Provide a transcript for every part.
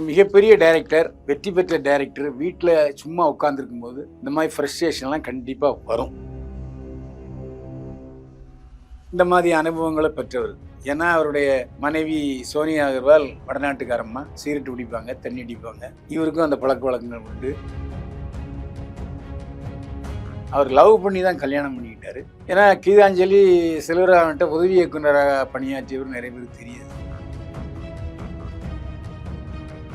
மிகப்பெரிய டைரக்டர், வெற்றி பெற்ற டைரக்டர் வீட்டில் சும்மா உட்காந்துருக்கும் போது இந்த மாதிரி ஃப்ரஸ்ட்ரேஷன்லாம் கண்டிப்பாக வரும். இந்த மாதிரி அனுபவங்களை பெற்றவர். ஏன்னா அவருடைய மனைவி சோனியா அகர்வால் வடநாட்டுக்காரம்மா, சிகரெட் குடிப்பாங்க, தண்ணி அடிப்பாங்க. இவருக்கும் அந்த பழக்க வழக்கங்கள் உண்டு. அவர் லவ் பண்ணி தான் கல்யாணம் பண்ணிக்கிட்டாரு. ஏன்னா கீதாஞ்சலி செல்வராகவன்ட்ட உதவி இயக்குநராக பணியாற்றியவர் நிறைய பேருக்கு தெரியாது.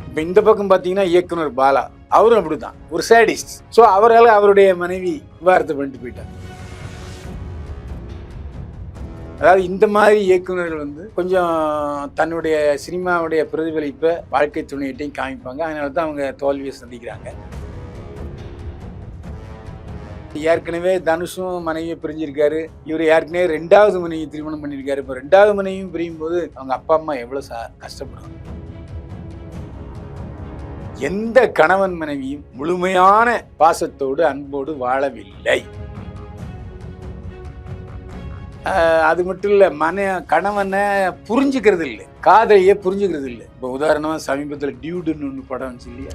இப்போ இந்த பக்கம் பார்த்தீங்கன்னா இயக்குனர் பாலா, அவரும் அப்படிதான் ஒரு சேடிஸ்ட். ஸோ அவரால் அவருடைய மனைவி விவாகரத்து பண்ணிட்டு போயிட்டாங்க. அதாவது இந்த மாதிரி இயக்குநர்கள் வந்து கொஞ்சம் தன்னுடைய சினிமாவுடைய பிரதிபலிப்பை வாழ்க்கை துணையிட்டையும் காமிப்பாங்க. அதனால தான் அவங்க தோல்வியை சந்திக்கிறாங்க. ஏற்கனவே தனுஷும் மனைவியை பிரிஞ்சிருக்காரு. இவர் ஏற்கனவே 2வது மனைவி திருமணம் பண்ணியிருக்காரு. இப்போ 2வது மனைவியும் பிரியும் போது அவங்க அப்பா அம்மா எவ்வளோ கஷ்டப்படுவாங்க. எந்த கணவன் மனைவியும் முழுமையான பாசத்தோடு அன்போடு வாழவில்லை. அது மட்டும் இல்லை, கணவனை புரிஞ்சுக்கிறது இல்லை, காதலியை புரிஞ்சுக்கிறது இல்லை. இப்போ உதாரணமா சமீபத்தில் டியூடுன்னு ஒன்று படம் வந்துச்சு இல்லையா?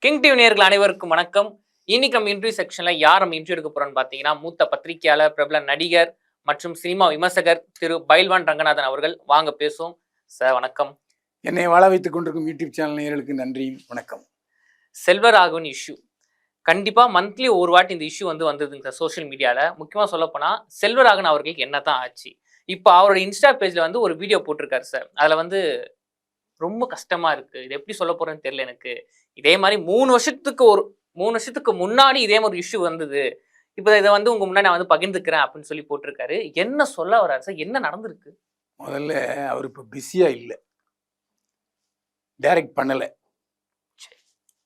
கிங் டிவி நேயர்கள் அனைவருக்கும் வணக்கம். இன்னைக்கு நம்ம இன்டர்வியூ செக்ஷன்ல யார் நம்ம இன்டர்வியூ எடுக்க போறோம்னு பார்த்தீங்கன்னா, மூத்த பத்திரிகையாளர், பிரபல நடிகர் மற்றும் சினிமா விமர்சகர் திரு பைல்வான் ரங்கநாதன் அவர்கள். வாங்க பேசுவோம். சார் வணக்கம். என்னை வாழ வைத்துக் கொண்டிருக்கும் யூடியூப் சேனல் நேயர்களுக்கு நன்றி, வணக்கம். செல்வராகவன் இஷ்யூ கண்டிப்பா மந்த்லி ஒரு வாட்டி இந்த இஷ்யூ வந்ததுங்க சார் சோஷியல் மீடியால. முக்கியமா சொல்ல போனா செல்வராகவன் அவர்களுக்கு என்னதான் ஆச்சு? இப்போ அவரோட இன்ஸ்டா பேஜ்ல ஒரு வீடியோ போட்டிருக்காரு சார். அதுல ரொம்ப கஷ்டமா இருக்கு, இது எப்படி சொல்ல போறேன்னு தெரியல எனக்கு. இதே மாதிரி 3 வருஷத்துக்கு முன்னாடி இதே மாதிரி இஷ்யூ வந்தது. இப்போ இதை உங்க முன்னாடி நான் பகிர்ந்துக்கிறேன் அப்படின்னு சொல்லி போட்டிருக்காரு. என்ன சொல்ல வர்றாரு சார்? என்ன நடந்திருக்கு? முதல்ல அவர் இப்போ பிஸியா இல்லை, டைரக்ட் பண்ணலை,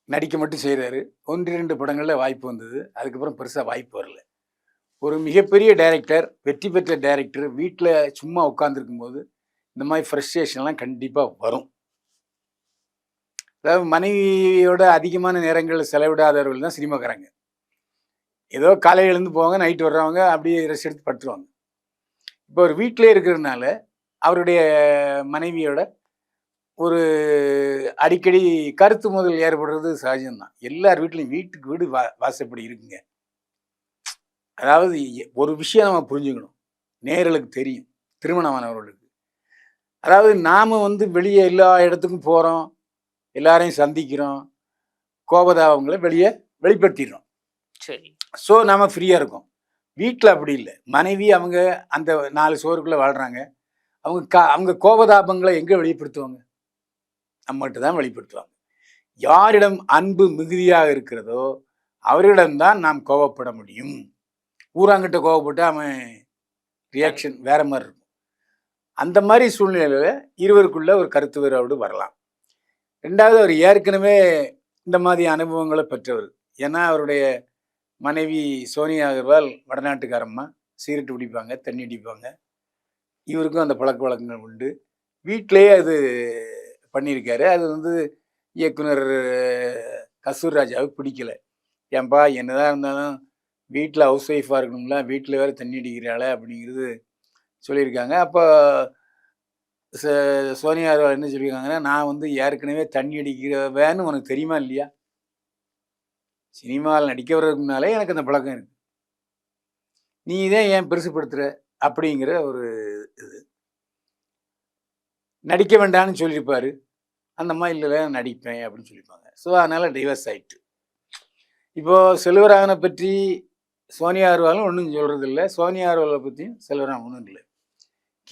நடிக்க மட்டும் செய்கிறாரு. 1-2 படங்களில் வாய்ப்பு வந்தது, அதுக்கப்புறம் பெருசாக வாய்ப்பு வரல. ஒரு மிகப்பெரிய டைரக்டர், வெற்றி பெற்ற டைரக்டர் வீட்டில் சும்மா உட்காந்துருக்கும் போது இந்த மாதிரி ஃப்ரஸ்ட்ரேஷன்லாம் கண்டிப்பாக வரும். அதாவது மனைவியோட அதிகமான நேரங்கள் செலவிடாதவர்கள் தான் சினிமாக்காரங்க. ஏதோ காலையில் எழுந்து போவாங்க, நைட்டு வர்றவங்க அப்படியே ரெஸ்ட் எடுத்து படுத்துருவாங்க. இப்போ ஒரு வீட்டிலே இருக்கிறதுனால அவருடைய மனைவியோட ஒரு அடிக்கடி கருத்து முதல் ஏற்படுறது சகஜம்தான். எல்லார் வீட்லையும் வீட்டுக்கு வீடு வாசப்படி இருக்குங்க. அதாவது ஒரு விஷயம் நம்ம புரிஞ்சுக்கணும், நேயர்களுக்கு தெரியும், திருமணமானவர்களுக்கு. அதாவது நாம் வெளியே எல்லா இடத்துக்கும் போகிறோம், எல்லாரையும் சந்திக்கிறோம், கோபதாபங்களை வெளிப்படுத்திடுறோம். சரி. ஸோ நாம் ஃப்ரீயாக இருக்கோம். வீட்டில் அப்படி இல்லை. மனைவி அவங்க அந்த 4 சுவருக்குள்ளே வாழ்கிறாங்க. அவங்க கோபதாபங்களை எங்கே வெளிப்படுத்துவாங்க? நம்மகிட்ட தான் வெளிப்படுத்துவாங்க. யாரிடம் அன்பு மிகுதியாக இருக்கிறதோ அவரிடம்தான் நாம் கோபப்பட முடியும். ஊராங்கிட்ட கோபப்பட்டு அவன் ரியாக்ஷன் வேற மாதிரி இருக்கும். அந்த மாதிரி சூழ்நிலையில் இருவருக்குள்ள ஒரு கருத்து வேறுபாடு வரலாம். 2வது, அவர் ஏற்கனவே இந்த மாதிரி அனுபவங்களை பெற்றவர். ஏன்னா அவருடைய மனைவி சோனியா அகர்வால் வடநாட்டுக்காரம்மா, சிகரெட் குடிப்பாங்க, தண்ணி அடிப்பாங்க. இவருக்கும் அந்த பழக்க வழக்கங்கள் உண்டு. வீட்டிலேயே அது பண்ணியிருக்காரு. அது இயக்குனர் கஸ்தூர் ராஜாவுக்கு பிடிக்கல. ஏன்பா என்னதான் இருந்தாலும் வீட்டில் ஹவுஸ் ஒய்ஃபாக இருக்கணும்ல, வீட்டில் வேறு தண்ணி அடிக்கிறாளே அப்படிங்கிறது சொல்லியிருக்காங்க. அப்போ சோனியா அகர்வால் என்ன சொல்லியிருக்காங்கன்னா, நான் ஏற்கனவே தண்ணி அடிக்கிறவேன்னு உனக்கு தெரியுமா இல்லையா? சினிமாவில் நடிக்க வர்றதுக்கு முன்னாலே எனக்கு அந்த பழக்கம் இருக்கு, நீ இதே ஏன் பெருசுப்படுத்துகிற அப்படிங்கிற ஒரு இது. நடிக்க வேண்டாம்னு சொல்லியிருப்பாரு. அந்த மாதிரி இல்லை நடிப்பேன் அப்படின்னு சொல்லியிருப்பாங்க. ஸோ அதனால் டைவர்ஸ் ஆயிட்டு. இப்போது செல்வராகவனை பற்றி சோனியா அகர்வாலும் ஒன்றும் சொல்கிறது இல்லை, சோனியா அகர்வாலை பற்றியும் செல்வராகவன் ஒன்றும் இல்லை.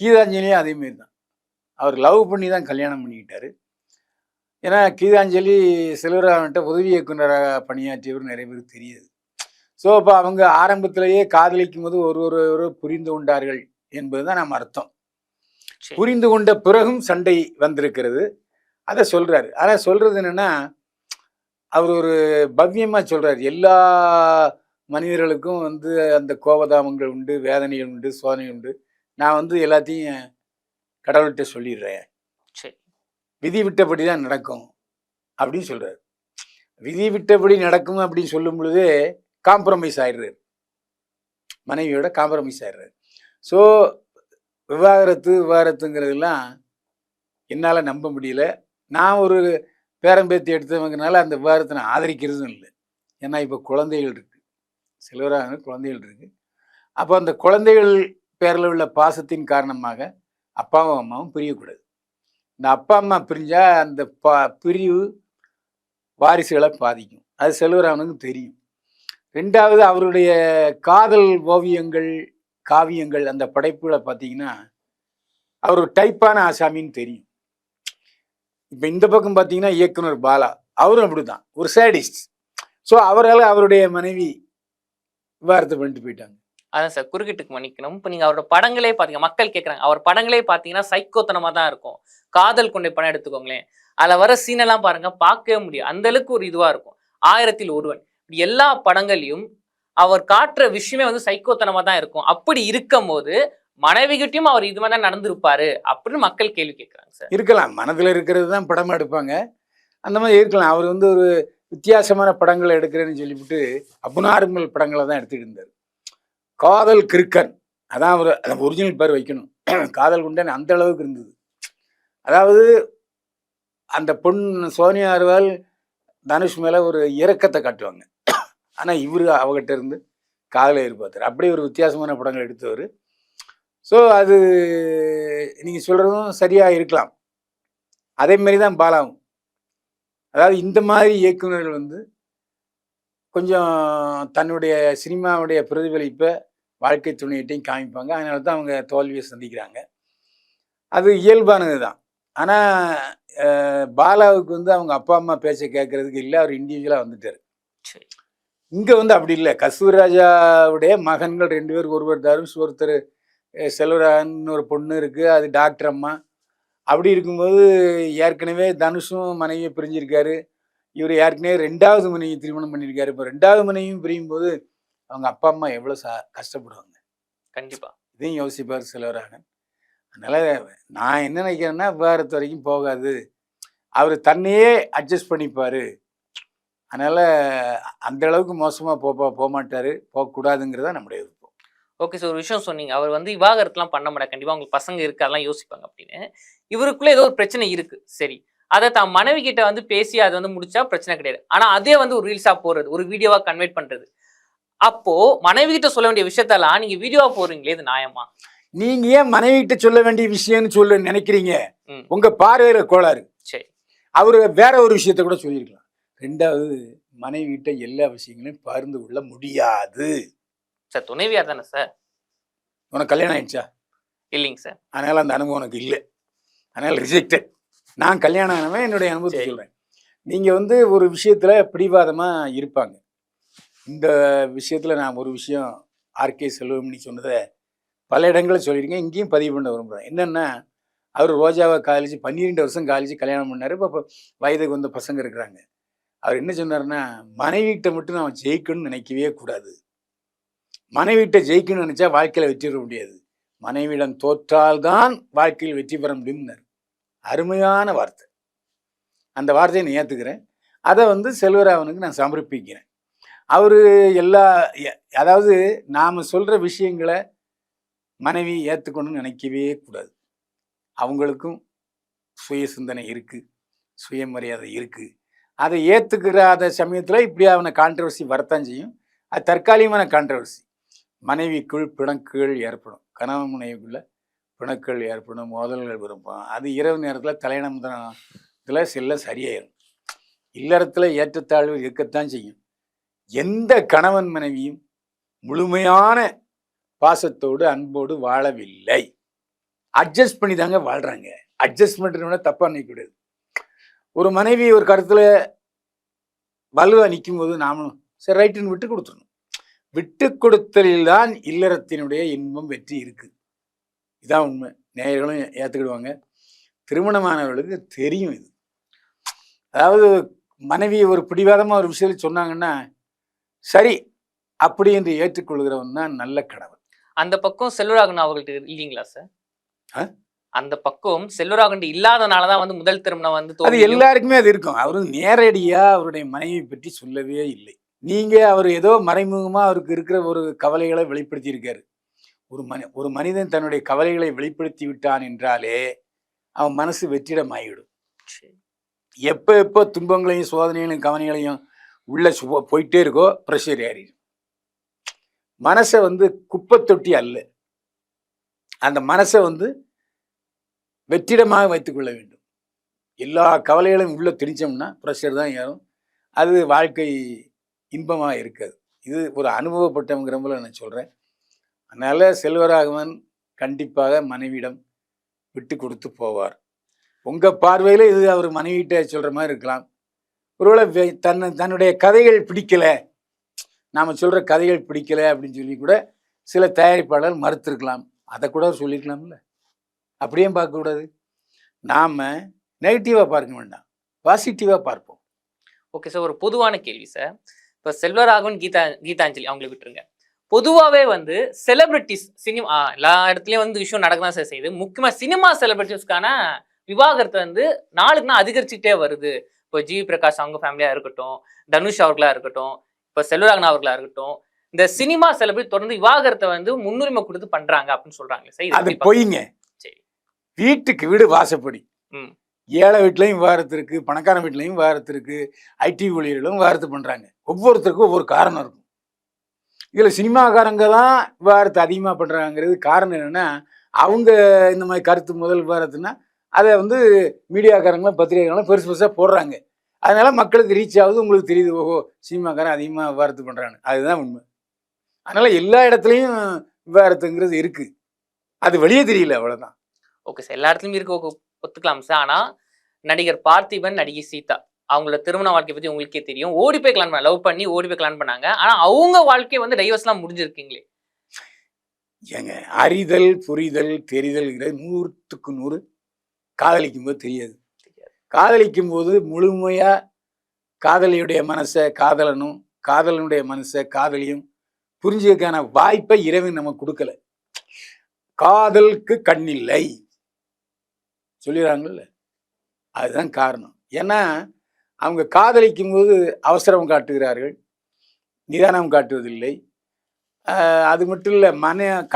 கீதாஞ்சலியும் அதேமாரி தான். அவர் லவ் பண்ணி தான் கல்யாணம் பண்ணிக்கிட்டாரு. ஏன்னா கீதாஞ்சலி செல்வராகவன்ட்ட உதவி இயக்குநராக பணியாற்றியவர் நிறைய பேருக்கு தெரியாது. ஸோ அப்போ அவங்க ஆரம்பத்திலேயே காதலிக்கும் போது ஒரு புரிந்து கொண்டார்கள் என்பது தான் நம்ம அர்த்தம். புரிந்து கொண்ட பிறகும் சண்டை வந்திருக்கிறது, அதை சொல்றாரு. ஆனால் சொல்றது என்னன்னா, அவர் ஒரு பவ்யமா சொல்றாரு, எல்லா மனிதர்களுக்கும் அந்த கோபதாபங்கள் உண்டு, வேதனைகள் உண்டு, சோதனை உண்டு. நான் எல்லாத்தையும் கடவுள்கிட்ட சொல்லிடுறேன். சரி. விதி விட்டபடி தான் நடக்கும் அப்படின்னு சொல்றாரு. விதி விட்டபடி நடக்கும் அப்படின்னு சொல்லும் பொழுது காம்ப்ரமைஸ் ஆயிடுறாரு, மனைவியோட காம்ப்ரமைஸ் ஆயிடுறாரு. ஸோ விவாகரத்துங்கிறதுலாம் என்னால் நம்ப முடியல. நான் ஒரு பேரம்பேத்தி எடுத்தவங்கனால அந்த விவாகரத்தை நான் ஆதரிக்கிறதும் இல்லை. ஏன்னா இப்போ குழந்தைகள் இருக்கு, செல்வராக குழந்தைகள் இருக்கு. அப்போ அந்த குழந்தைகள் பேரில் உள்ள பாசத்தின் காரணமாக அப்பாவும் அம்மாவும் பிரியக்கூடாது. இந்த அப்பா அம்மா பிரிஞ்சா அந்த பிரிவு வாரிசுகளை பாதிக்கும். அது செல்வராமனுக்கு தெரியும். ரெண்டாவது, அவருடைய காதல் ஓவியங்கள், காவியங்கள், அந்த படைப்புகளை பார்த்தீங்கன்னா அவர் ஒரு டைப்பான ஆசாமின்னு தெரியும். இப்போ இந்த பக்கம் பார்த்தீங்கன்னா இயக்குனர் பாலா, அவரும் அப்படிதான் ஒரு சேடிஸ்ட். ஸோ அவரால் அவருடைய மனைவி விவாகரத்து பண்ணிட்டு போயிட்டாங்க. அதான் சார், குறுக்கிட்டுக்கு மன்னிக்கணும். இப்போ நீங்க அவரோட படங்களே பாத்தீங்க, மக்கள் கேட்கறாங்க, அவர் படங்களே பாத்தீங்கன்னா சைக்கோத்தனமா தான் இருக்கும். காதல் கொண்டை படம் எடுத்துக்கோங்களேன், அதுல வர சீன் எல்லாம் பாருங்க, பார்க்கவே முடியும். அந்த அளவுக்கு ஒரு இதுவா இருக்கும். 1000ல் ஒருவன், எல்லா படங்களையும் அவர் காட்டுற விஷயமே வந்து சைக்கோத்தனமா தான் இருக்கும். அப்படி இருக்கும் போது மனைவிகிட்டையும் அவர் இது மாதிரி தான் நடந்திருப்பாரு அப்படின்னு மக்கள் கேள்வி கேட்கறாங்க சார். இருக்கலாம், மனதில் இருக்கிறது தான் படமா எடுப்பாங்க, அந்த மாதிரி இருக்கலாம். அவர் வந்து ஒரு வித்தியாசமான படங்களை எடுக்கிறேன்னு சொல்லிவிட்டு அபுநார்மல் படங்களை தான் எடுத்துட்டு இருந்தார். காதல் கிறுக்கன், அதான் அவர் அந்த ஒரிஜினல் பேர் வைக்கணும். காதல் குண்டன் அந்த அளவுக்கு இருந்தது. அதாவது அந்த பொண்ணு சோனியா அகர்வால் தனுஷ் மேலே ஒரு இரக்கத்தை காட்டுவாங்க, ஆனால் இவர் அவகிட்ட இருந்து காதலை எதிர்பார்த்தார். அப்படி ஒரு வித்தியாசமான படங்கள் எடுத்தவர். ஸோ அது நீங்கள் சொல்கிறதும் சரியாக இருக்கலாம். அதேமாரி தான் பாலாவும். அதாவது இந்த மாதிரி இயக்குநர்கள் வந்து கொஞ்சம் தன்னுடைய சினிமாவுடைய பிரதிபலிப்பை வாழ்க்கை துணையிட்டையும் காமிப்பாங்க. அதனால தான் அவங்க தோல்வியை சந்திக்கிறாங்க. அது இயல்பானது தான். ஆனால் பாலாவுக்கு வந்து அவங்க அப்பா அம்மா பேச்சை கேட்கறதுக்கு இல்லை, அவர் இண்டிவிஜுவலாக வந்துட்டார். இங்கே வந்து அப்படி இல்லை. கஸ்தூரி ராஜாவுடைய மகன்கள் 2 பேர், ஒருவர் தனுஷ், ஒருத்தர் செல்வராகவன் ஒரு பொண்ணு இருக்குது, அது டாக்டர் அம்மா. அப்படி இருக்கும்போது ஏற்கனவே தனுஷும் மனைவியை பிரிஞ்சிருக்காரு. இவர் ஏற்கனவே 2வது மனைவி திருமணம் பண்ணியிருக்காரு. இப்போ 2வது மனைவியும் பிரியும் போது அவங்க அப்பா அம்மா எவ்வளோ கஷ்டப்படுவாங்க. கண்டிப்பாக இதையும் யோசிப்பார் செல்வராகவன். அதனால் நான் என்ன நினைக்கிறேன்னா, விவாகரத்து வரைக்கும் போகாது, அவர் தன்னையே அட்ஜஸ்ட் பண்ணிப்பார். அதனால் அந்த அளவுக்கு மோசமாக போக மாட்டார், போகக்கூடாதுங்கிறதா நம்முடைய விருப்பம். ஓகே சார், ஒரு விஷயம் சொன்னீங்க, அவர் வந்து விவாகரத்துலாம் பண்ண மாட்டார், கண்டிப்பாக உங்களுக்கு பசங்க இருக்கு, அதெல்லாம் யோசிப்பாங்க அப்படின்னு. இவருக்குள்ளே ஏதோ ஒரு பிரச்சனை இருக்குது, சரி, அதை தான் மனைவி கிட்ட வந்து பேசி அதை வந்து முடிச்சா பிரச்சனை கிடையாது. ஆனால் அதே வந்து ஒரு ரீல்ஸாக போடுறது, ஒரு வீடியோவாக கன்வெர்ட் பண்ணுறது, அப்போ மனைவி கிட்ட சொல்ல வேண்டிய விஷயத்தெல்லாம் நீங்கள் வீடியோவாக போடுறீங்களே, இது நியாயமா? நீங்க ஏன் மனைவி கிட்ட சொல்ல வேண்டிய விஷயம்னு சொல்ல நினைக்கிறீங்க? உங்க பார்வையில கோளாறு. சரி, அவரு வேற ஒரு விஷயத்த கூட சொல்லியிருக்கலாம். 2வது, மனைவி கிட்ட எல்லா விஷயங்களையும் பகிர்ந்து கொள்ள முடியாது சார். துணைவியார் தானே சார். உனக்கு கல்யாணம் ஆயிடுச்சா? இல்லைங்க சார். அதனால அந்த அனுபவம் உனக்கு இல்லை, அதனால ரிஜெக்டட். நான் கல்யாணம் ஆனவன், என்னுடைய அனுபவத்தை சொல்றேன். நீங்க வந்து ஒரு விஷயத்துல பிடிவாதமா இருப்பாங்க. இந்த விஷயத்துல நான் ஒரு விஷயம் ஆர்கே செல்வமணி சொன்னதை பல இடங்களில் சொல்லியிருக்கேன், இங்கேயும் பதிவு பண்ண விரும்புகிறேன். என்னென்னா, அவர் ரோஜாவை காலேஜ் 12 வருஷம் காலேஜ் கல்யாணம் பண்ணார். இப்போ வயதுக்கு வந்த பசங்க இருக்கிறாங்க. அவர் என்ன சொன்னார்னா, மனைவிகிட்ட மட்டும் நான் ஜெயிக்கணும்னு நினைக்கவே கூடாது. மனைவிகிட்ட ஜெயிக்கணும்னு நினச்சா வாழ்க்கையில் வெற்றி பெற முடியாது, மனைவியிடம் தோற்றால்தான் வாழ்க்கையில் வெற்றி பெற முடியும்னார். அருமையான வார்த்தை. அந்த வார்த்தையை நான் ஏற்றுக்கிறேன். அதை வந்து செல்வராகவனுக்கு நான் சமர்ப்பிக்கிறேன். அவர் அதாவது நாம் சொல்கிற விஷயங்களை மனைவி ஏற்றுக்கணும்னு நினைக்கவே கூடாது. அவங்களுக்கும் சுய சிந்தனை இருக்குது, சுயமரியாதை இருக்குது. அதை ஏற்றுக்கிறாத சமயத்தில் இப்படி அவனை கான்ட்ரவர்சி வரத்தான் செய்யும். அது தற்காலிகமான கான்ட்ரவர்சி. மனைவிக்குள் பிணக்குகள் ஏற்படும், கணவன் மனைவிக்குள்ள பிணக்குகள் ஏற்படும், மோதல்கள் விருப்பம். அது இரவு நேரத்தில் தலைநம்பத்தில் செல்ல சரியாயிடும். இல்லறத்தில் ஏற்றத்தாழ்வு இருக்கத்தான் செய்யும். எந்த கணவன் மனைவியும் முழுமையான பாசத்தோடு அன்போடு வாழவில்லை, அட்ஜஸ்ட் பண்ணி தாங்க வாழ்றாங்க. அட்ஜஸ்ட்மெண்ட் தப்பா நினைக்கூடாது. ஒரு மனைவி ஒரு கருத்துல வலுவா நிற்கும் போது நாமளும் சரி ரைட்டுன்னு விட்டு கொடுத்துடணும். விட்டு கொடுத்தலில் தான் இல்லறத்தினுடைய இன்பம் வெற்றி இருக்கு. இதான் உண்மை. நேயர்களும் ஏற்றுக்கிடுவாங்க, திருமணமானவர்களுக்கு தெரியும் இது. அதாவது மனைவி ஒரு பிடிவாதமாக ஒரு விஷயத்தை சொன்னாங்கன்னா சரி அப்படி என்று ஏற்றுக்கொள்கிறவன் தான் நல்ல கணவன். அந்த பக்கம் செல்வராகவன் அவர்கள்ட்ட இல்லைங்களா சார்? அந்த பக்குவம் செல்வராகவன் இல்லாதனாலதான் வந்து முதல் திருமணம் வந்து அது தோல்வியும் எல்லாருக்குமே அது இருக்கும். அவரு நேரடியா அவருடைய மனைவி பற்றி சொல்லவே இல்லை. நீங்க அவர் ஏதோ மறைமுகமா அவருக்கு இருக்கிற ஒரு கவலைகளை வெளிப்படுத்தி இருக்காரு. ஒரு மனிதன் தன்னுடைய கவலைகளை வெளிப்படுத்தி விட்டான் என்றாலே அவன் மனசு வெற்றிடமாகிவிடும். எப்போ துன்பங்களையும் சோதனைகளையும் கவலைகளையும் உள்ள போயிட்டே இருக்கோ ப்ரெஷர் ஏறிடும். மனசை வந்து குப்பை தொட்டி அல்ல, அந்த மனசை வந்து வெற்றிடமாக வைத்துக்கொள்ள வேண்டும். எல்லா கவலைகளையும் உள்ள திணிச்சோம்னா ப்ரெஷர் தான் ஏறும். அது வாழ்க்கை இன்பமாக இருக்காது. இது ஒரு அனுபவப்பட்டவங்கிறவங்கள நான் சொல்கிறேன். அதனால் செல்வராகவன் கண்டிப்பாக மனைவியிடம் விட்டு கொடுத்து போவார். உங்கள் பார்வையில் இது அவர் மனைவிகிட்ட சொல்கிற மாதிரி இருக்கலாம். ஒருவேளை தன்னுடைய கதைகள் பிடிக்கலை, நாம் சொல்கிற கதைகள் பிடிக்கலை அப்படின்னு சொல்லி கூட சில தயாரிப்பாளர் மறுத்திருக்கலாம். அதை கூட சொல்லிக்கலாம்ல. அப்படியே பார்க்கக்கூடாது. நாம் நெகட்டிவாக பார்க்க வேண்டாம், பாசிட்டிவாக பார்ப்போம். ஓகே சார், ஒரு பொதுவான கேள்வி சார். இப்போ செல்வராகவன் கீதாஞ்சலி அவங்களை விட்டுருங்க. பொதுவாகவே வந்து செலிபிரிட்டிஸ் சினிமா எல்லா இடத்துலையும் வந்து விஷயம் நடக்க தான் சார் செய்யுது. முக்கியமாக சினிமா செலிபிரிட்டிஸ்க்கான விவாகரத்தை வந்து நாளுக்கு நாள் அதிகரிச்சுக்கிட்டே வருது. இப்போ ஜி பிரகாஷ் அவங்க ஃபேமிலியாக இருக்கட்டும், தனுஷ் அவர்களாக இருக்கட்டும், இப்போ செல்வராகவன் அவர்களாக இருக்கட்டும், இந்த சினிமா செலிபிரிட்டி தொடர்ந்து விவாகரத்தை வந்து முன்னுரிமை கொடுத்து பண்றாங்க அப்படின்னு சொல்றாங்க. அது பொய்ங்க. சரி, வீட்டுக்கு வீடு வாசப்படி. ஏழை வீட்லையும் விவாகரத்து இருக்கு, பணக்காரன் வீட்லையும் விவாகரத்து இருக்கு, ஐடி ஊழியர்களும் விவாகரத்து பண்றாங்க. ஒவ்வொருத்தருக்கும் ஒவ்வொரு காரணம் இருக்கும். இதுல சினிமாக்காரங்க தான் விவாகரத்து அதிகமா பண்றாங்கிறது காரணம் என்னன்னா, அவங்க இந்த மாதிரி கருத்து முதல் விவாகரத்துனா அதை வந்து மீடியாக்காரங்களும் பத்திரிகைகளும் பெருசு பெருசாக போடுறாங்க. அதனால மக்களுக்கு ரீச் ஆகுது, உங்களுக்கு தெரியுது, ஓஹோ சினிமாக்காரன் அதிகமாக விவாகரத்து பண்ணுறாங்க. அதுதான் உண்மை. அதனால எல்லா இடத்துலையும் விவாகரத்துங்கிறது இருக்கு, அது வெளியே தெரியல, அவ்வளோதான். ஓகே சார், எல்லா இடத்துலையும் இருக்க ஒத்துக்கலாம் சார். ஆனால் நடிகர் பார்த்திபன், நடிகை சீதா அவங்களோட திருமண வாழ்க்கை பற்றி உங்களுக்கே தெரியும். ஓடி போய் கல்யாணம் பண்ண, லவ் பண்ணி ஓடி போய் கல்யாணம் பண்ணாங்க. ஆனால் அவங்க வாழ்க்கையை வந்து டைவர்ஸ்லாம் முடிஞ்சிருக்கீங்களே. ஏங்க, அறிதல் புரிதல் தெரிதல்ங்கிறது 100க்கு 100 காதலிக்கும் போது தெரியாது. காதலிக்கும் போது முழுமையா காதலியுடைய மனசை காதலனும் காதலனுடைய மனசை காதலியும் புரிஞ்சதுக்கான வாய்ப்பை இறைவன் நமக்கு கொடுக்கல. காதலுக்கு கண்ணில்லை சொல்லிடுறாங்கல்ல, அதுதான் காரணம். ஏன்னா அவங்க காதலிக்கும் போது அவசரம் காட்டுகிறார்கள், நிதானம் காட்டுவதில்லை. அது மட்டும் இல்லை,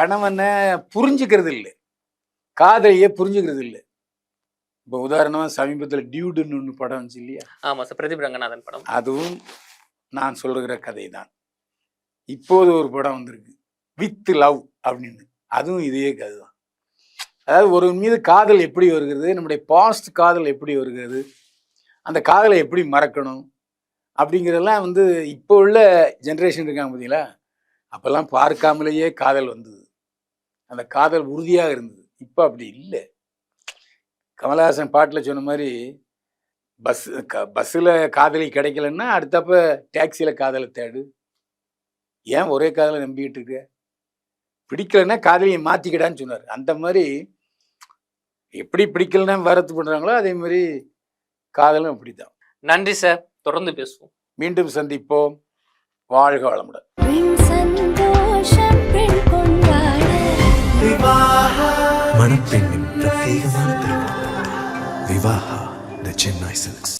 கணவனை புரிஞ்சுக்கிறது இல்லை, காதலியை புரிஞ்சுக்கிறது இல்லை. இப்போ உதாரணமாக சமீபத்தில் டியூடுன்னு ஒன்று படம் வந்துச்சு இல்லையா? ஆமாம் சார், பிரதீப் ரங்கநாதன் படம். அதுவும் நான் சொல்கிற கதை தான். இப்போது ஒரு படம் வந்திருக்கு வித் லவ் அப்படின்னு, அதுவும் இதே கதை தான். அதாவது ஒரு மீது காதல் எப்படி வருகிறது, நம்முடைய பாஸ்ட் காதல் எப்படி வருகிறது, அந்த காதலை எப்படி மறக்கணும் அப்படிங்கிறதெல்லாம் வந்து இப்போ உள்ள ஜென்ரேஷன் இருக்காங்க பார்த்தீங்களா, அப்போல்லாம் பார்க்காமலேயே காதல் வந்தது, அந்த காதல் உறுதியாக இருந்தது. இப்போ அப்படி இல்லை. கமலஹாசன் பாட்டில் சொன்ன மாதிரி பஸ்ஸில் காதலி கிடைக்கலன்னா அடுத்தப்ப டாக்ஸியில் காதலை தேடு. ஏன் ஒரே காதலை நம்பிக்கிட்டு இருக்க? பிடிக்கலன்னா காதலியை மாற்றிக்கிடான்னு சொன்னார். அந்த மாதிரி எப்படி பிடிக்கலன்னா வரத்து பண்ணுறாங்களோ அதே மாதிரி காதலும் அப்படி தான். நன்றி சார், தொடர்ந்து பேசுவோம், மீண்டும் சந்திப்போம். வாழ்க வளமுடன். மணப்பெண்ணின் பிரத்யேகமான திருமணம் விவாஹா தி சென்னை சில்க்ஸ்.